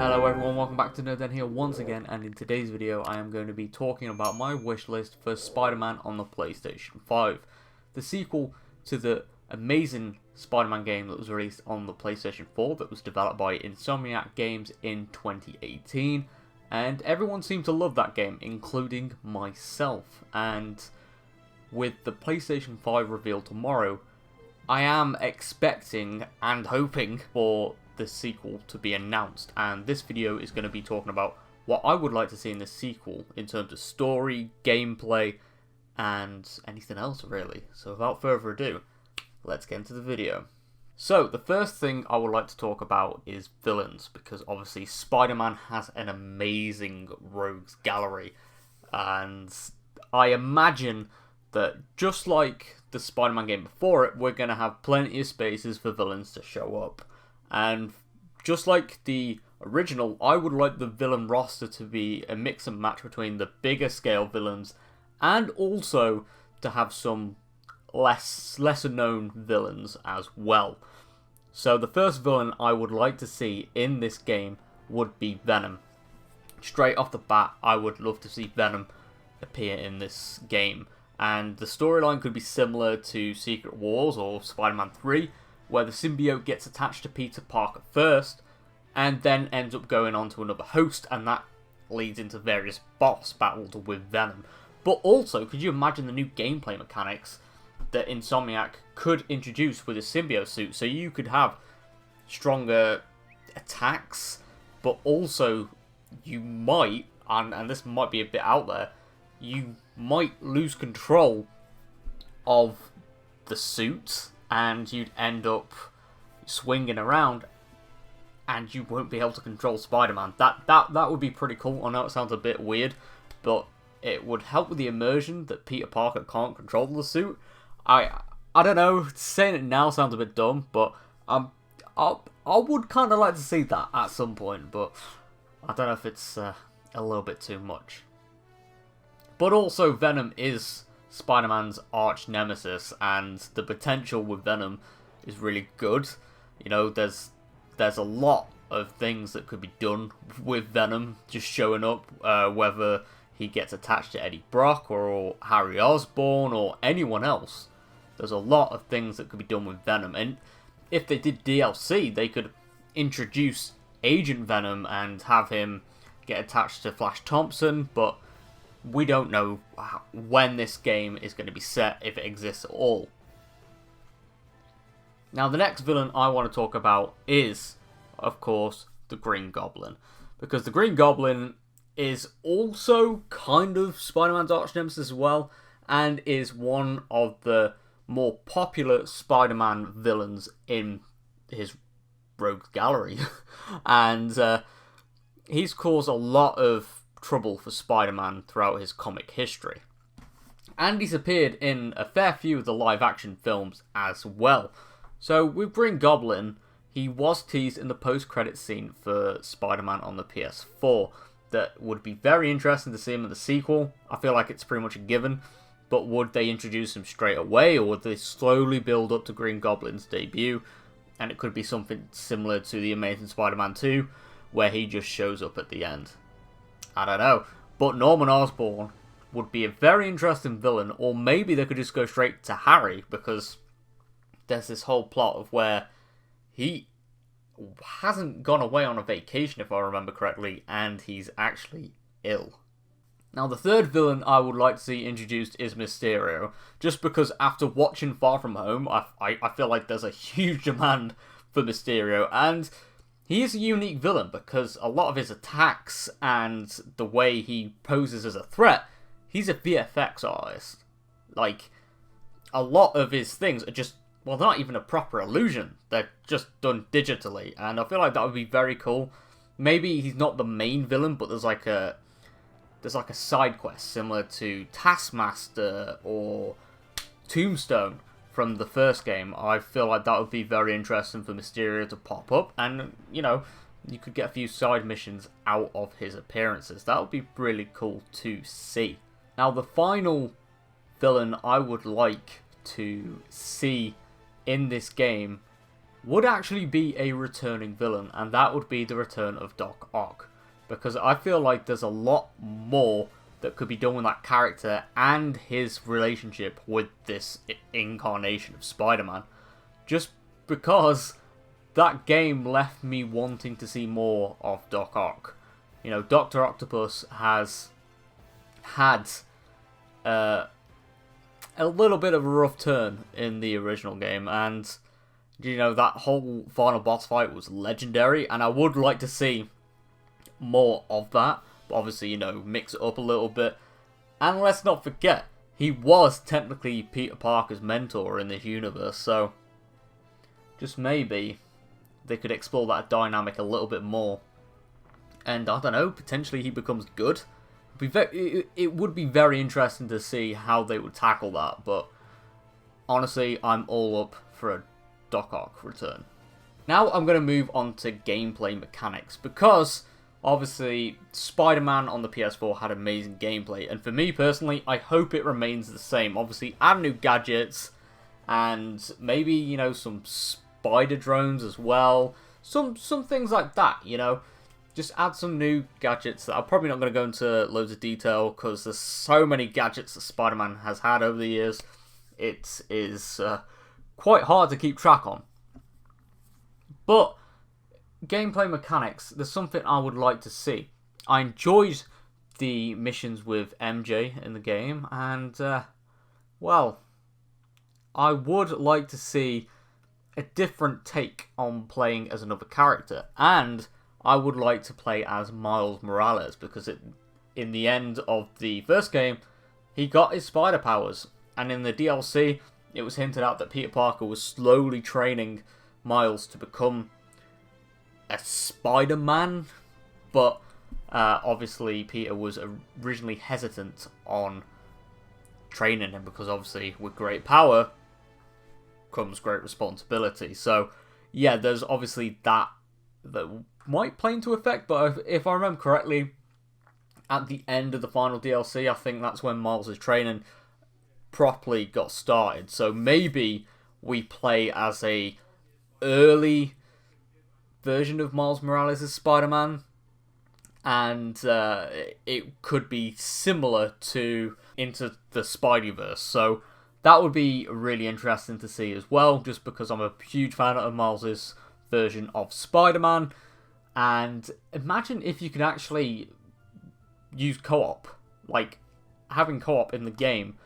Hello everyone, welcome back to Nerd here once again, and in today's video I am going to be talking about my wish list for Spider-Man on the PlayStation 5. The sequel to the amazing Spider-Man game that was released on the PlayStation 4 that was developed by Insomniac Games in 2018, and everyone seemed to love that game, including myself. And with the PlayStation 5 reveal tomorrow, I am expecting and hoping for the sequel to be announced, and this video is going to be talking about what I would like to see in the sequel in terms of story, gameplay, and anything else really. So without further ado, let's get into the video. So the first thing I would like to talk about is villains, because obviously Spider-Man has an amazing rogues gallery, and I imagine that just like the Spider-Man game before it, we're going to have plenty of spaces for villains to show up. And just like the original, I would like the villain roster to be a mix and match between the bigger scale villains and also to have some lesser known villains as well. So the first villain I would like to see in this game would be Venom. Straight off the bat, I would love to see Venom appear in this game. And the storyline could be similar to Secret Wars or Spider-Man 3, where the symbiote gets attached to Peter Parker first, and then ends up going on to another host, and that leads into various boss battles with Venom. But also, could you imagine the new gameplay mechanics that Insomniac could introduce with a symbiote suit? So you could have stronger attacks, but also you might, and this might be a bit out there, you might lose control of the suit, and you'd end up swinging around, and you won't be able to control Spider-Man. That would be pretty cool. I know it sounds a bit weird, but it would help with the immersion that Peter Parker can't control the suit. I don't know, saying it now sounds a bit dumb, but I would kind of like to see that at some point, but I don't know if it's a little bit too much. But also, Venom is Spider-Man's arch nemesis, and the potential with Venom is really good. You know, there's a lot of things that could be done with Venom just showing up, whether he gets attached to Eddie Brock or Harry Osborn or anyone else. There's a lot of things that could be done with Venom, and if they did DLC, they could introduce Agent Venom and have him get attached to Flash Thompson, but we don't know when this game is going to be set, if it exists at all. Now, the next villain I want to talk about is, of course, the Green Goblin. Because the Green Goblin is also kind of Spider-Man's arch nemesis as well, and is one of the more popular Spider-Man villains in his rogues gallery. And he's caused a lot of trouble for Spider-Man throughout his comic history. And he's appeared in a fair few of the live-action films as well. So with Green Goblin, he was teased in the post-credits scene for Spider-Man on the PS4. That would be very interesting to see him in the sequel. I feel like it's pretty much a given. But would they introduce him straight away, or would they slowly build up to Green Goblin's debut? And it could be something similar to The Amazing Spider-Man 2, where he just shows up at the end. I don't know, but Norman Osborn would be a very interesting villain, or maybe they could just go straight to Harry, because there's this whole plot of where he hasn't gone away on a vacation, if I remember correctly, and he's actually ill. Now, the third villain I would like to see introduced is Mysterio, just because after watching Far From Home, I feel like there's a huge demand for Mysterio, and he is a unique villain because a lot of his attacks and the way he poses as a threat, he's a VFX artist. Like, a lot of his things are just, well, they're not even a proper illusion. They're just done digitally, and I feel like that would be very cool. Maybe he's not the main villain, but there's like a side quest similar to Taskmaster or Tombstone from the first game. I feel like that would be very interesting for Mysterio to pop up, and, you know, you could get a few side missions out of his appearances. That would be really cool to see. Now, the final villain I would like to see in this game would actually be a returning villain, and that would be the return of Doc Ock. Because I feel like there's a lot more that could be done with that character and his relationship with this incarnation of Spider-Man. Just because that game left me wanting to see more of Doc Ock. You know, Dr. Octopus has had a little bit of a rough turn in the original game, and you know, that whole final boss fight was legendary, and I would like to see more of that. But obviously, you know, mix it up a little bit. And let's not forget, he was technically Peter Parker's mentor in this universe, so just maybe they could explore that dynamic a little bit more. And I don't know, potentially he becomes good. It would be very interesting to see how they would tackle that, but honestly, I'm all up for a Doc Ock return. Now I'm going to move on to gameplay mechanics, because obviously Spider-Man on the PS4 had amazing gameplay, and for me personally, I hope it remains the same. Obviously, add new gadgets, and maybe, you know, some spider drones as well, some things like that, you know. Just add some new gadgets that I'm probably not going to go into loads of detail, because there's so many gadgets that Spider-Man has had over the years. It is quite hard to keep track on. But gameplay mechanics, there's something I would like to see. I enjoyed the missions with MJ in the game, and well, I would like to see a different take on playing as another character, and I would like to play as Miles Morales, because in the end of the first game, he got his spider powers, and in the DLC, it was hinted out that Peter Parker was slowly training Miles to become a Spider-Man, but obviously Peter was originally hesitant on training him, because obviously with great power comes great responsibility. So yeah, there's obviously that might play into effect, but if I remember correctly, at the end of the final DLC, I think that's when Miles' training properly got started. So maybe we play as a early version of Miles Morales as Spider-Man, and it could be similar to Into the Spideyverse. So that would be really interesting to see as well, just because I'm a huge fan of Miles' version of Spider-Man. And imagine if you could actually use co-op, like having co-op in the game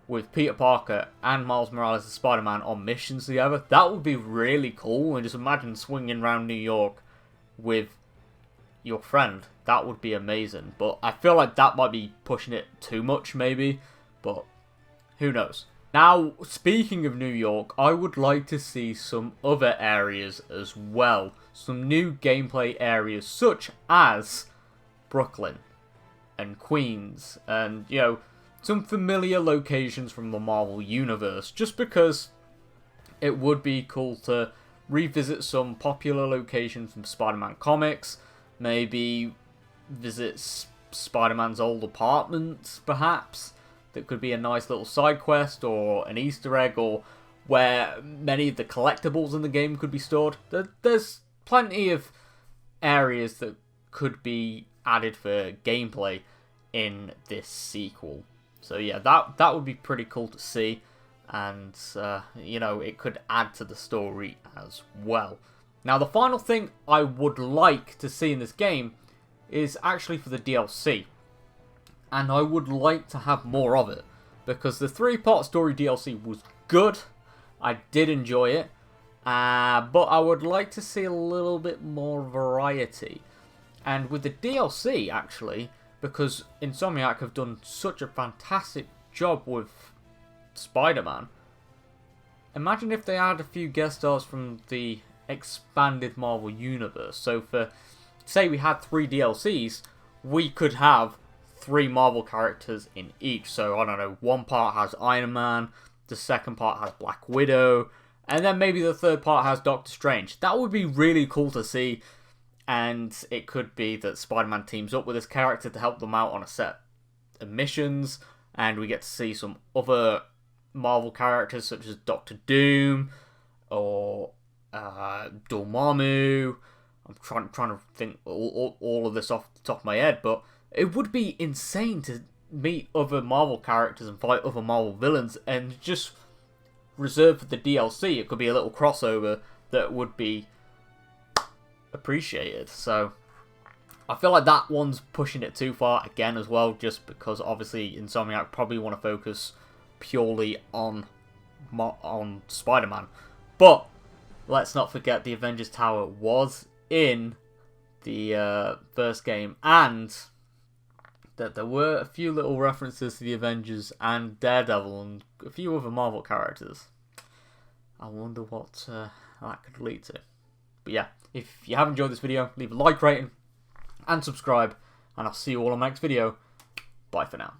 with Peter Parker and Miles Morales as Spider-Man on missions together. That would be really cool. And just imagine swinging around New York with your friend. That would be amazing. But I feel like that might be pushing it too much, maybe. But who knows? Now, speaking of New York, I would like to see some other areas as well. Some new gameplay areas such as Brooklyn and Queens, and, you know, some familiar locations from the Marvel Universe, just because it would be cool to revisit some popular locations from Spider-Man comics, maybe visit Spider-Man's old apartment, perhaps. That could be a nice little side quest or an Easter egg, or where many of the collectibles in the game could be stored. There's plenty of areas that could be added for gameplay in this sequel. So yeah, that would be pretty cool to see, and you know, it could add to the story as well. Now, the final thing I would like to see in this game is actually for the DLC. And I would like to have more of it, because the 3-part story DLC was good. I did enjoy it, but I would like to see a little bit more variety. And with the DLC, actually, because Insomniac have done such a fantastic job with Spider-Man, imagine if they had a few guest stars from the expanded Marvel Universe. So for, say we had 3 DLCs, we could have 3 Marvel characters in each. So, I don't know, one part has Iron Man, the second part has Black Widow, and then maybe the third part has Doctor Strange. That would be really cool to see, and it could be that Spider-Man teams up with this character to help them out on a set of missions, and we get to see some other Marvel characters such as Doctor Doom, or Dormammu. I'm trying to think all of this off the top of my head, but it would be insane to meet other Marvel characters and fight other Marvel villains, and just reserved for the DLC. It could be a little crossover that would be appreciated. So I feel like that one's pushing it too far again as well, just because obviously Insomniac probably want to focus purely on Spider-Man. But let's not forget the Avengers Tower was in the first game, and that there were a few little references to the Avengers and Daredevil and a few other Marvel characters. I wonder what that could lead to. But yeah, if you have enjoyed this video, leave a like rating and subscribe, and I'll see you all on my next video. Bye for now.